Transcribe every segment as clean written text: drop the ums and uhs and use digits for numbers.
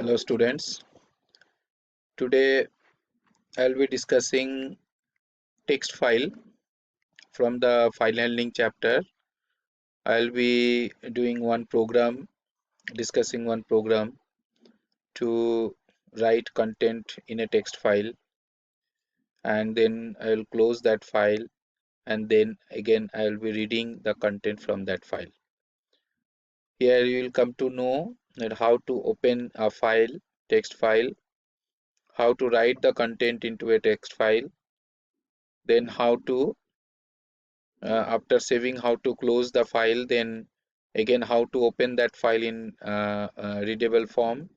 Hello students. Today I'll be discussing text file from the file handling chapter. I'll be doing one program, discussing one program to write content in a text file, and then I'll close that file, and then again I'll be reading the content from that file. Here you will come to know that how to open a file, text file, how to write the content into a text file, then how to after saving, how to close the file, then again how to open that file in readable form,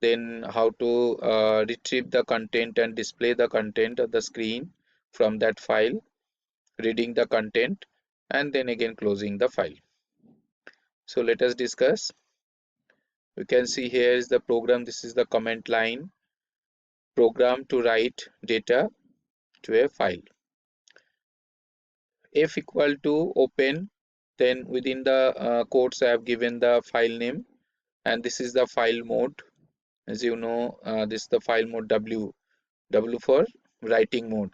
then how to retrieve the content and display the content of the screen from that file, reading the content, and then again closing the file. So let us discuss. You can see here is the program. This is the command line program to write data to a file. F equal to open, then within the quotes I have given the file name, and this is the file mode. As you know, this is the file mode W for writing mode.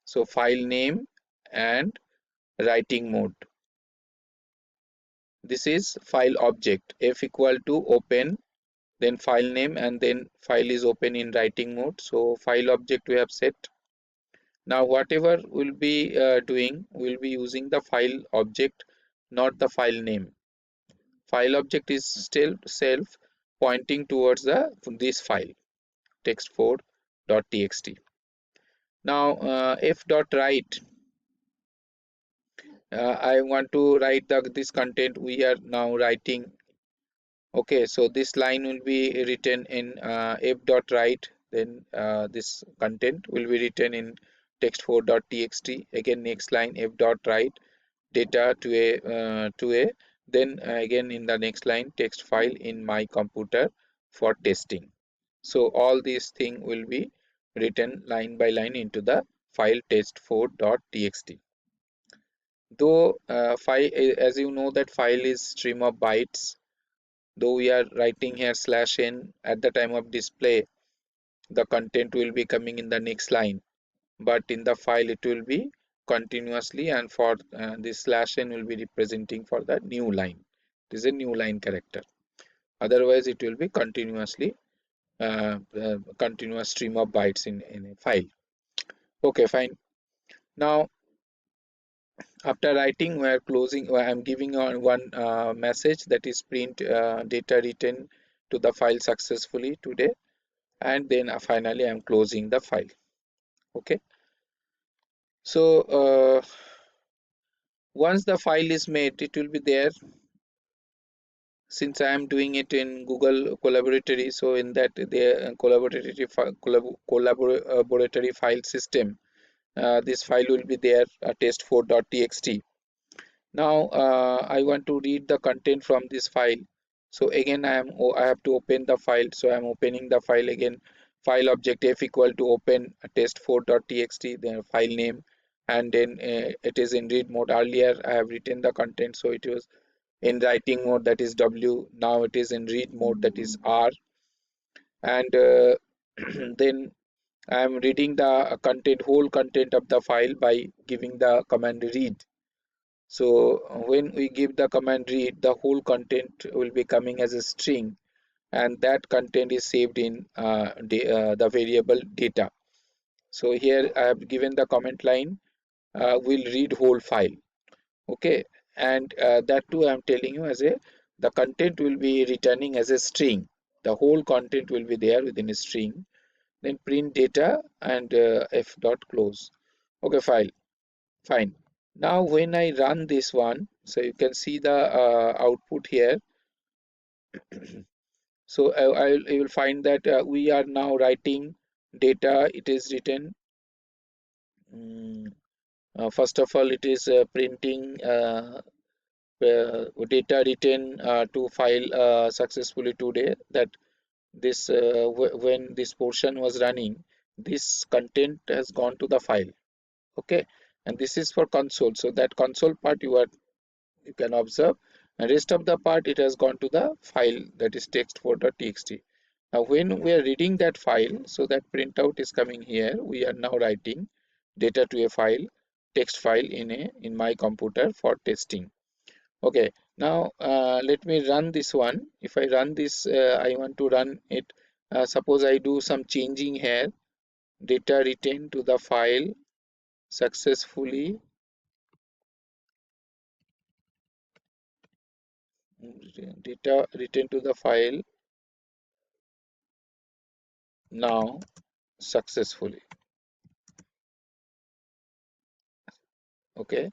So file name and writing mode. This is file object. F equal to open, then file name, and then file is open in writing mode. So file object we have set. Now whatever we'll be doing, we'll be using the file object, not the file name. File object is still self pointing towards this file text4.txt. Now f.write, I want to write this content we are now writing. Okay, so this line will be written in f.write, then this content will be written in text4.txt. Again next line f.write data to a then again in the next line text file in my computer for testing. So all these thing will be written line by line into the file test4.txt. Though file, as you know, that file is stream of bytes, though we are writing here /n at the time of display, the content will be coming in the next line, but in the file it will be continuously, and for this /n will be representing for the new line. It is a new line character. Otherwise it will be continuously continuous stream of bytes in a file. Okay, fine. Now after writing, we are closing. I am giving on one message, that is print data written to the file successfully today, and then finally I am closing the file. Okay. So once the file is made, it will be there. Since I am doing it in Google Collaboratory, so in that the collaboratory file system, this file will be there, test4.txt. Now I want to read the content from this file. So again I have to open the file. So I am opening the file again. File object f equal to open test4.txt, then file name, and then it is in read mode. Earlier I have written the content, so it was in writing mode, that is W. Now it is in read mode, that is R. And then I am reading the content, whole content of the file by giving the command read. So when we give the command read, the whole content will be coming as a string, and that content is saved in the variable data. So here I have given the comment line will read whole file. Okay, and that too I am telling you as a the content will be returning as a string. The whole content will be there within a string. Then print data and f dot close. Okay, fine. Now when I run this one, so you can see the output here. So I will find that we are now writing data. It is written, first of all, it is printing data written to file successfully today, that this when this portion was running, this content has gone to the file. Okay, and this is for console. So that console part you can observe, and rest of the part it has gone to the file, that is text4.txt. Now when we are reading that file, so that printout is coming here. We are now writing data to a file, text file in my computer for testing. Okay, now let me run this one. If I run this, I want to run it. Suppose I do some changing here. Data written to the file successfully. Data written to the file now successfully. Okay,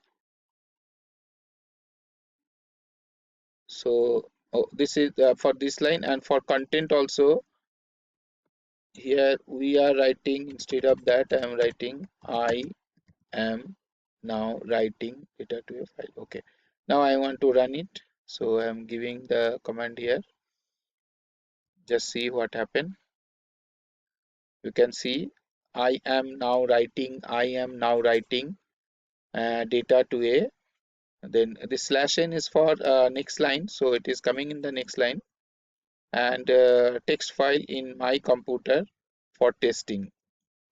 so this is for this line, and for content also. Here we are writing, instead of that I am writing I am now writing data to a file. Okay, now I want to run it, so I am giving the command here. Just see what happened. You can see I am now writing data to a, then the slash n is for next line, so it is coming in the next line, and text file in my computer for testing.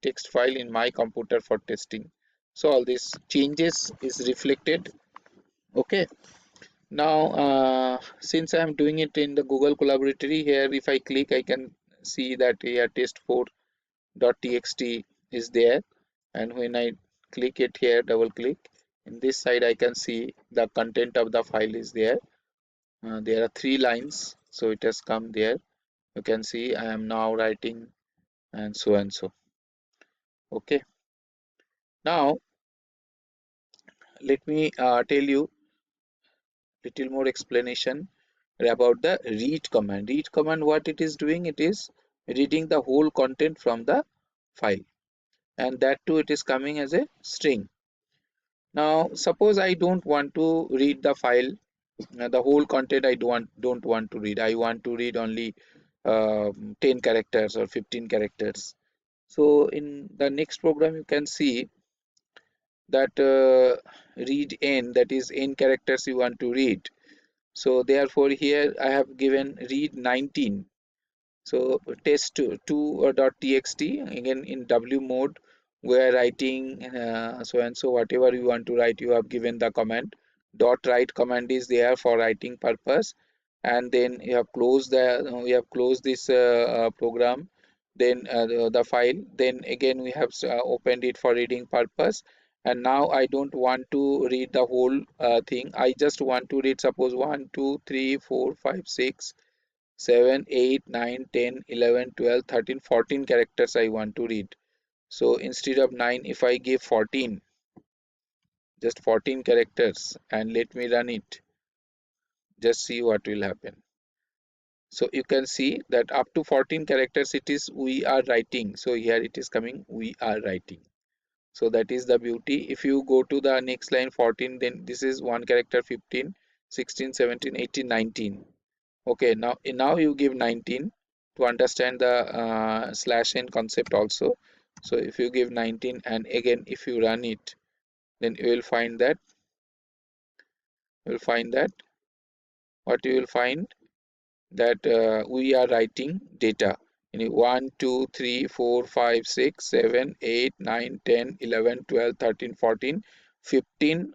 Text file in my computer for testing. So all these changes is reflected. Okay, now since I am doing it in the Google Collaboratory, here if I click, I can see that here test4.txt is there, and when I click it here, double click, in this side I can see the content of the file is there. There are 3 lines, so it has come there. You can see I am now writing and so and so. Okay, now let me tell you little more explanation about the read command. Read command, what it is doing, it is reading the whole content from the file, and that too it is coming as a string. Now suppose I don't want to read the file, the whole content. I don't want to read. I want to read only 10 characters or 15 characters. So in the next program you can see that read n, that is n characters you want to read. So therefore here I have given read 19. So test2.txt, again in W mode we are writing so and so, whatever you want to write, you have given the command. Dot write command is there for writing purpose, and then you have closed this program, then the file, then again we have opened it for reading purpose. And now I don't want to read the whole thing. I just want to read, suppose 1 2 3 4 5 6 7 8 9 10 11 12 13 14 characters I want to read. So instead of 9, if I give 14, just 14 characters, and let me run it, just see what will happen. So you can see that up to 14 characters it is we are writing. So here it is coming we are writing. So that is the beauty. If you go to the next line 14, then this is one character, 15 16 17 18 19. Okay, now you give 19 to understand the slash n concept also. So if you give 19, and again if you run it, then you will find that what you will find, that we are writing data in 1 2 3 4 5 6 7 8 9 10 11 12 13 14 15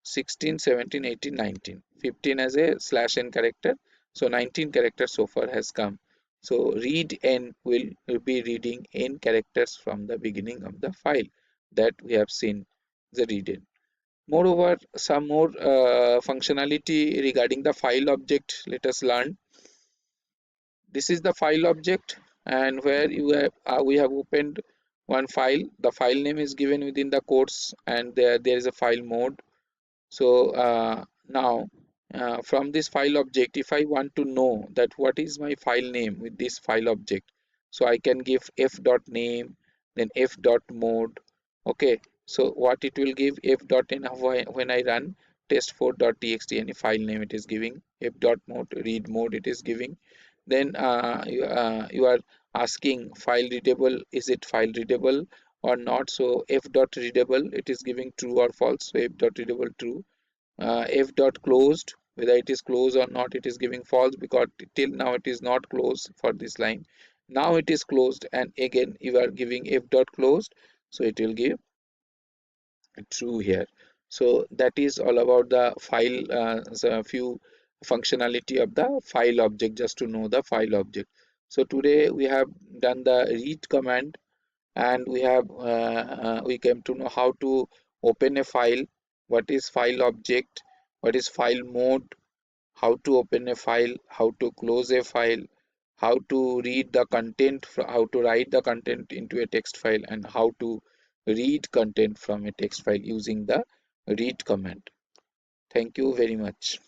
16 17 18 19, 15 as a slash n character. So 19 characters so far has come. So read n will be reading n characters from the beginning of the file, that we have seen the read n. Moreover, some more functionality regarding the file object, let us learn. This is the file object, and where you have we have opened one file. The file name is given within the quotes, and there is a file mode. So now from this file object, if I want to know that what is my file name with this file object, so I can give f dot name, then f dot mode. Okay, so what it will give, f dot n, when I run test4.txt, any file name it is giving, f dot mode, read mode it is giving. Then you are asking file readable, is it file readable or not? So f dot readable, it is giving true or false, so f dot readable true. F dot closed, whether it is closed or not. It is giving false because till now it is not closed for this line. Now it is closed, and again you are giving f dot closed, so it will give true here. So that is all about the file, so a few functionality of the file object, just to know the file object. So today we have done the read command, and we came to know how to open a file, what is file object, what is file mode, how to open a file, how to close a file, how to read the content, how to write the content into a text file, and how to read content from a text file using the read command. Thank you very much.